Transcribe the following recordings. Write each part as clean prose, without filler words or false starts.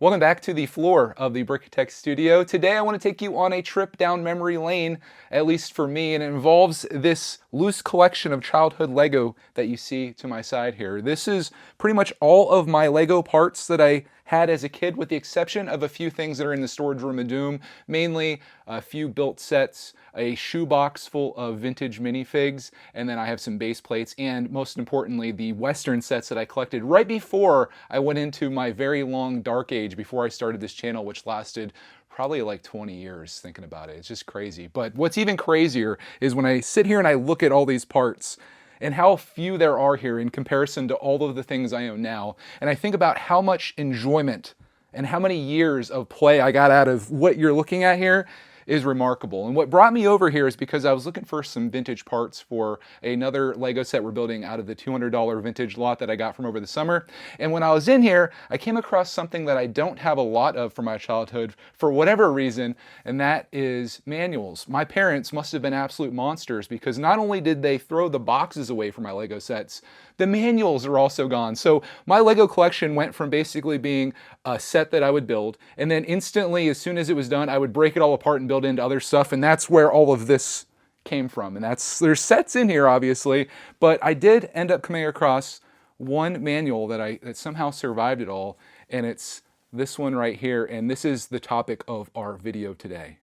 Welcome back to the floor of the Brickitect studio. Today I want to take you on a trip down memory lane, at least for me, and it involves this loose collection of childhood Lego that you see to my side here. This is pretty much all of my Lego parts that I had as a kid, with the exception of a few things that are in the storage room of doom, mainly a few built sets, a shoebox full of vintage minifigs, and then I have some base plates, and most importantly, the Western sets that I collected right before I went into my very long dark age before I started this channel, which lasted probably like 20 years thinking about it. It's just crazy. But what's even crazier is when I sit here and I look at all these parts and how few there are here in comparison to all of the things I own now. And I think about how much enjoyment and how many years of play I got out of what you're looking at here is remarkable. And what brought me over here is because I was looking for some vintage parts for another Lego set we're building out of the $200 vintage lot that I got from over the summer. And when I was in here, I came across something that I don't have a lot of from my childhood for whatever reason, and that is manuals. My parents must have been absolute monsters, because not only did they throw the boxes away from my Lego sets, the manuals are also gone. So my Lego collection went from basically being a set that I would build, and then instantly, as soon as it was done, I would break it all apart and build into other stuff, and that's where all of this came from. And there's sets in here, obviously, but I did end up coming across one manual that somehow survived it all, and it's this one right here, and this is the topic of our video today.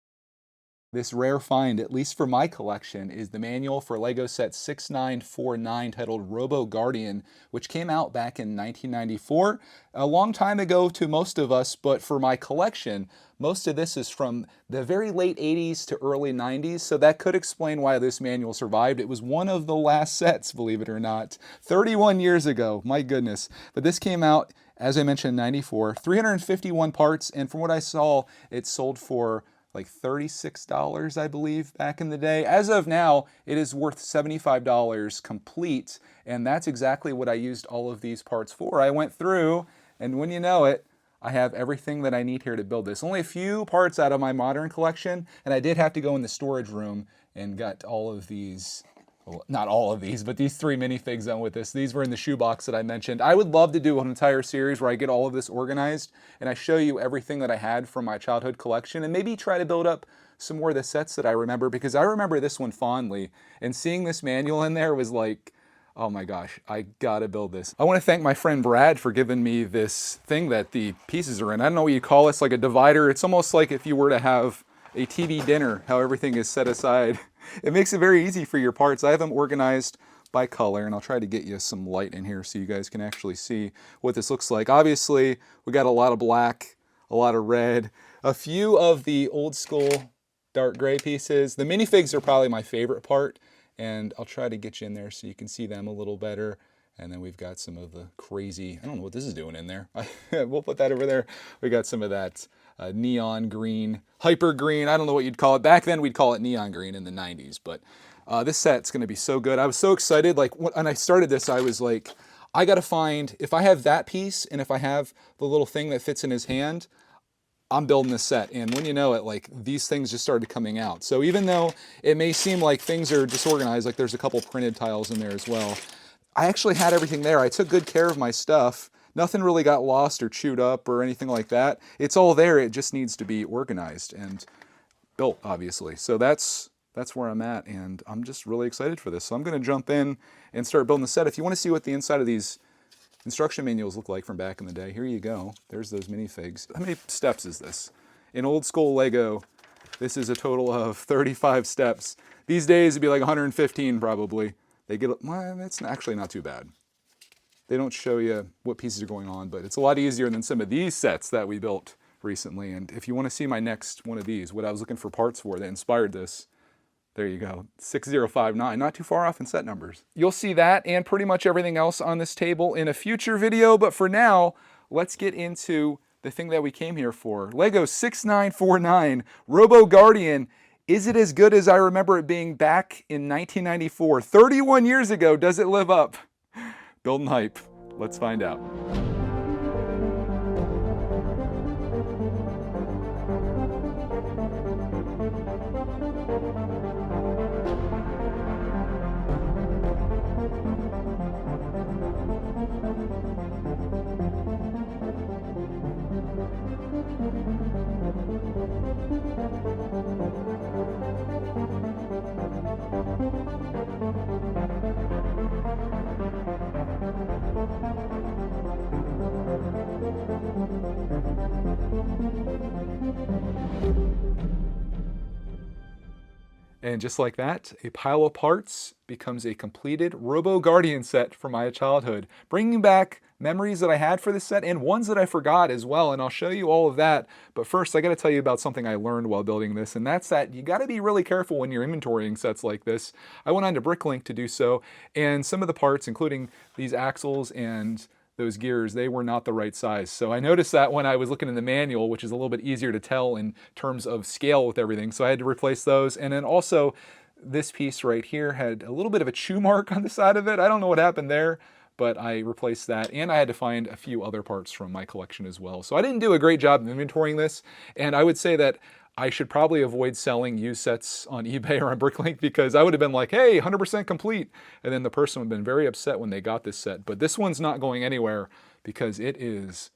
This rare find, at least for my collection, is the manual for Lego set 6949 titled Robo Guardian, which came out back in 1994, a long time ago to most of us, but for my collection, most of this is from the very late 80s to early 90s, so that could explain why this manual survived. It was one of the last sets, believe it or not, 31 years ago, my goodness. But this came out, as I mentioned, in 94, 351 parts, and from what I saw, it sold for like $36, I believe, back in the day. As of now, it is worth $75 complete, and that's exactly what I used all of these parts for. I went through, and when you know it, I have everything that I need here to build this. Only a few parts out of my modern collection, and I did have to go in the storage room and got all of these, well, not all of these, but these three minifigs on with this. These were in the shoebox that I mentioned. I would love to do an entire series where I get all of this organized and I show you everything that I had from my childhood collection, and maybe try to build up some more of the sets that I remember, because I remember this one fondly, and seeing this manual in there was like, oh my gosh, I gotta build this. I want to thank my friend Brad for giving me this thing that the pieces are in. I don't know what you call this, like a divider. It's almost like if you were to have a TV dinner, how everything is set aside. It makes it very easy for your parts. I have them organized by color, and I'll try to get you some light in here so you guys can actually see what this looks like. Obviously, we got a lot of black, a lot of red, a few of the old school dark gray pieces. The minifigs are probably my favorite part, and I'll try to get you in there so you can see them a little better. And then we've got some of the crazy, I don't know what this is doing in there. We'll put that over there. We got some of that neon green, hyper green, I don't know what you'd call it. Back then we'd call it neon green in the 90s, but this set's gonna be so good. I was so excited, like when I started this, I was like, I gotta find, if I have that piece and if I have the little thing that fits in his hand, I'm building this set. And when you know it, like these things just started coming out. So even though it may seem like things are disorganized, like there's a couple printed tiles in there as well, I actually had everything there. I took good care of my stuff. Nothing really got lost or chewed up or anything like that. It's all there. It just needs to be organized and built, obviously. So that's where I'm at, and I'm just really excited for this. So I'm going to jump in and start building the set. If you want to see what the inside of these instruction manuals look like from back in the day, here you go. There's those minifigs. How many steps is this? In old school Lego, this is a total of 35 steps. These days it'd be like 115 probably. They get, well, it's actually not too bad. They don't show you what pieces are going on, but it's a lot easier than some of these sets that we built recently. And if you want to see my next one of these, what I was looking for parts for that inspired this, there you go, 6059, not too far off in set numbers. You'll see that and pretty much everything else on this table in a future video, but for now, let's get into the thing that we came here for. Lego 6949 Robo Guardian. Is it as good as I remember it being back in 1994? 31 years ago, does it live up? Building hype. Let's find out. And just like that, a pile of parts becomes a completed Robo Guardian set from my childhood, bringing back memories that I had for this set and ones that I forgot as well, and I'll show you all of that. But first, I gotta tell you about something I learned while building this, and that's that you gotta be really careful when you're inventorying sets like this. I went on to Bricklink to do so, and some of the parts, including these axles and those gears, they were not the right size. So I noticed that when I was looking in the manual, which is a little bit easier to tell in terms of scale with everything. So I had to replace those. And then also this piece right here had a little bit of a chew mark on the side of it. I don't know what happened there, but I replaced that. And I had to find a few other parts from my collection as well. So I didn't do a great job of inventorying this. And I would say that I should probably avoid selling used sets on eBay or on Bricklink, because I would have been like, hey, 100% complete. And then the person would have been very upset when they got this set. But this one's not going anywhere because it is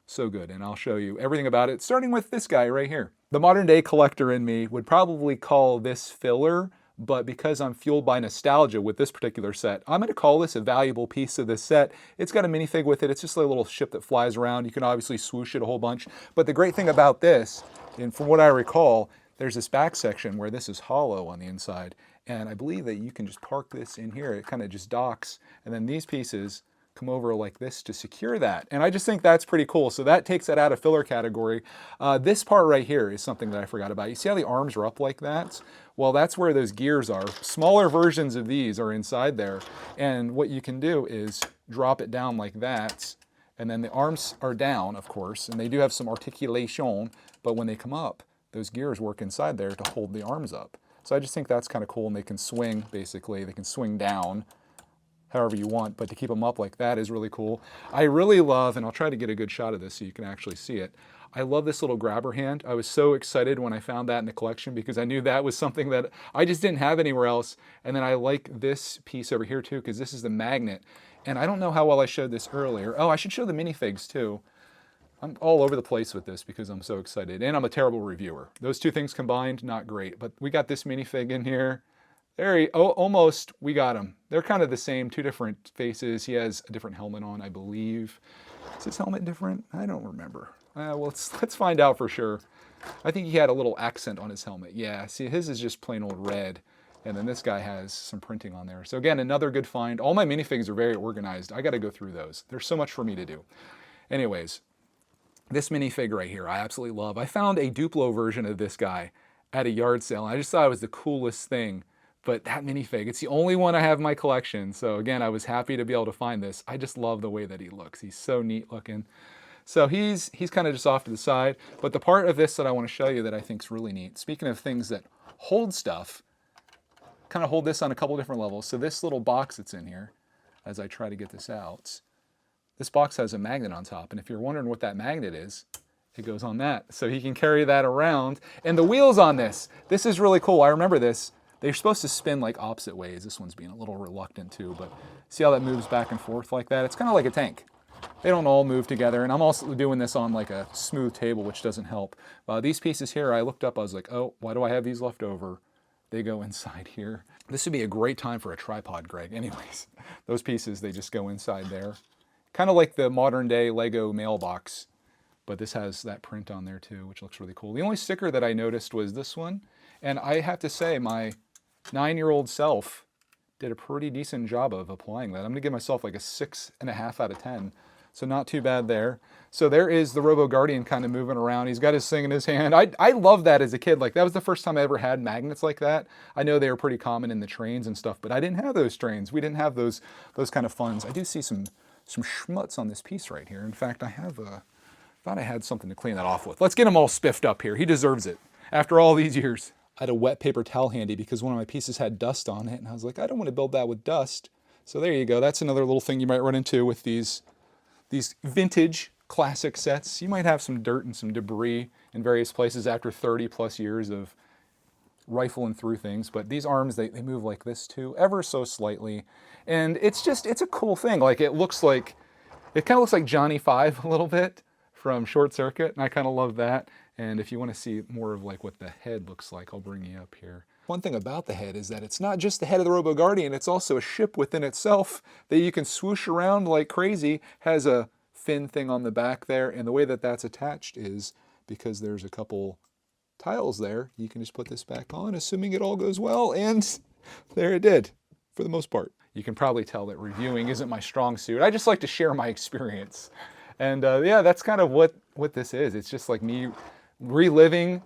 so good. And I'll show you everything about it, starting with this guy right here. The modern day collector in me would probably call this filler, but because I'm fueled by nostalgia with this particular set, I'm going to call this a valuable piece of this set. It's got a minifig with it. It's just a little ship that flies around. You can obviously swoosh it a whole bunch. But the great thing about this, and from what I recall, there's this back section where this is hollow on the inside. And I believe that you can just park this in here. It kind of just docks. And then these pieces come over like this to secure that. And I just think that's pretty cool. So that takes that out of filler category. This part right here is something that I forgot about. You see how the arms are up like that? Well, that's where those gears are. Smaller versions of these are inside there. And what you can do is drop it down like that. And then the arms are down, of course, and they do have some articulation, but when they come up, those gears work inside there to hold the arms up. So I just think that's kind of cool, and they can swing, basically. They can swing down however you want, but to keep them up like that is really cool. I really love, and I'll try to get a good shot of this so you can actually see it, I love this little grabber hand. I was so excited when I found that in the collection because I knew that was something that I just didn't have anywhere else. And then I like this piece over here too, because this is the magnet. And I don't know how well I showed this earlier. Oh, I should show the minifigs too. I'm all over the place with this because I'm so excited. And I'm a terrible reviewer. Those two things combined, not great. But we got this minifig in here. Almost, we got him. They're kind of the same, two different faces. He has a different helmet on, I believe. Is his helmet different? I don't remember. Well, let's find out for sure. I think he had a little accent on his helmet. Yeah, see, his is just plain old red. And then this guy has some printing on there. So again, another good find. All my minifigs are very organized. I got to go through those. There's so much for me to do. Anyways, this minifig right here, I absolutely love. I found a Duplo version of this guy at a yard sale. And I just thought it was the coolest thing. But that minifig, it's the only one I have in my collection. So again, I was happy to be able to find this. I just love the way that he looks. He's so neat looking. So he's kind of just off to the side. But the part of this that I want to show you that I think is really neat, speaking of things that hold stuff, kind of hold this on a couple different levels. So this little box that's in here, as I try to get this out, this box has a magnet on top. And if you're wondering what that magnet is, it goes on that. So he can carry that around. And the wheels on this is really cool. I remember this. They're supposed to spin like opposite ways. This one's being a little reluctant too, but see how that moves back and forth like that? It's kind of like a tank. They don't all move together, and I'm also doing this on like a smooth table, which doesn't help. These pieces here, I looked up, I was like, oh, why do I have these left over? They go inside here. This would be a great time for a tripod, Greg. Anyways, those pieces, they just go inside there. Kind of like the modern day Lego mailbox, but this has that print on there too, which looks really cool. The only sticker that I noticed was this one, and I have to say my 9-year-old self did a pretty decent job of applying that. I'm gonna give myself like a 6.5 out of 10. So not too bad there. So there is the Robo Guardian kind of moving around. He's got his thing in his hand. I love that as a kid. Like that was the first time I ever had magnets like that. I know they were pretty common in the trains and stuff, but I didn't have those trains. We didn't have those kind of funds. I do see some schmutz on this piece right here. In fact, I thought I had something to clean that off with. Let's get him all spiffed up here. He deserves it after all these years. I had a wet paper towel handy because one of my pieces had dust on it, and I was like, I don't want to build that with dust. So there you go. That's another little thing you might run into with these vintage classic sets. You might have some dirt and some debris in various places after 30 plus years of rifling through things, but these arms, they move like this too, ever so slightly. And it's a cool thing. Like it kind of looks like Johnny Five a little bit from Short Circuit, and I kind of love that. And if you want to see more of like what the head looks like, I'll bring you up here. One thing about the head is that it's not just the head of the Robo Guardian, it's also a ship within itself that you can swoosh around like crazy. Has a fin thing on the back there, and the way that that's attached is because there's a couple tiles there. You can just put this back on, assuming it all goes well, and there it did, for the most part. You can probably tell that reviewing isn't my strong suit. I just like to share my experience. And yeah, that's kind of what this is. It's just like me reliving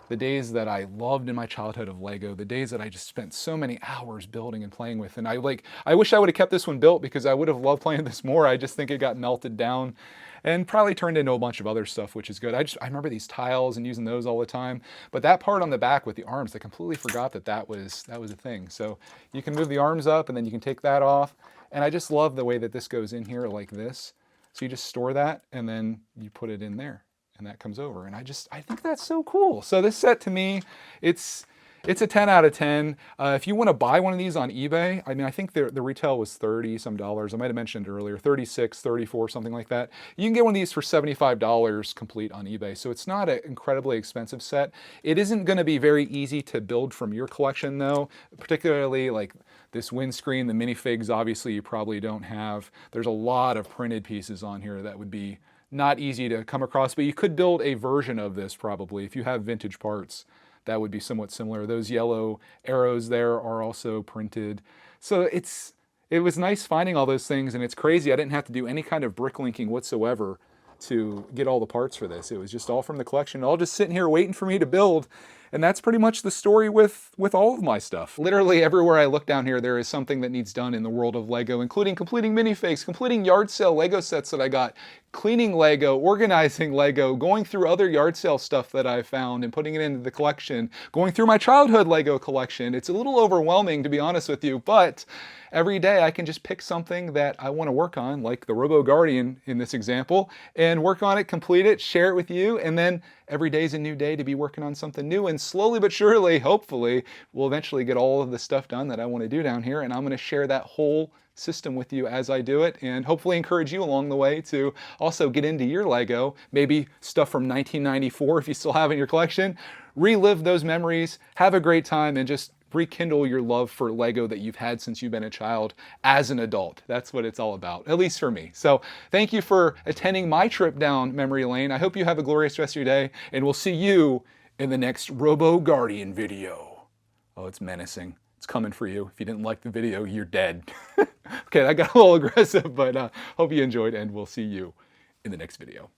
the days that I loved in my childhood of Lego, the days that I just spent so many hours building and playing with. And I wish I would have kept this one built because I would have loved playing this more. I just think it got melted down and probably turned into a bunch of other stuff, which is good. I remember these tiles and using those all the time. But that part on the back with the arms, I completely forgot that was a thing. So you can move the arms up and then you can take that off. And I just love the way that this goes in here like this. So you just store that and then you put it in there. And that comes over, and I think that's so cool. So this set to me, it's a 10 out of 10. If you want to buy one of these on eBay, I mean, I think the retail was $30 some. I might have mentioned earlier, 36, 34, something like that. You can get one of these for $75 complete on eBay. So it's not an incredibly expensive set. It isn't going to be very easy to build from your collection though, particularly like this windscreen, the minifigs, obviously you probably don't have. There's a lot of printed pieces on here that would be not easy to come across, but you could build a version of this probably. If you have vintage parts, that would be somewhat similar. Those yellow arrows there are also printed. So it was nice finding all those things, and it's crazy. I didn't have to do any kind of bricklinking whatsoever to get all the parts for this. It was just all from the collection, all just sitting here waiting for me to build. And that's pretty much the story with all of my stuff. Literally everywhere I look down here, there is something that needs done in the world of Lego, including completing minifigs, completing yard sale Lego sets that I got, cleaning Lego, organizing Lego, going through other yard sale stuff that I found and putting it into the collection, going through my childhood Lego collection. It's a little overwhelming, to be honest with you, but every day I can just pick something that I want to work on, like the Robo Guardian in this example, and work on it, complete it, share it with you, and then every day is a new day to be working on something new, and slowly but surely, hopefully, we'll eventually get all of the stuff done that I want to do down here, and I'm going to share that whole system with you as I do it, and hopefully encourage you along the way to also get into your Lego, maybe stuff from 1994 if you still have it in your collection, relive those memories, have a great time, and just rekindle your love for Lego that you've had since you've been a child as an adult. That's what it's all about, at least for me. So thank you for attending my trip down memory lane. I hope you have a glorious rest of your day, and we'll see you in the next Robo Guardian video. Oh, it's menacing. It's coming for you. If you didn't like the video, you're dead. Okay, that got a little aggressive, but hope you enjoyed, and we'll see you in the next video.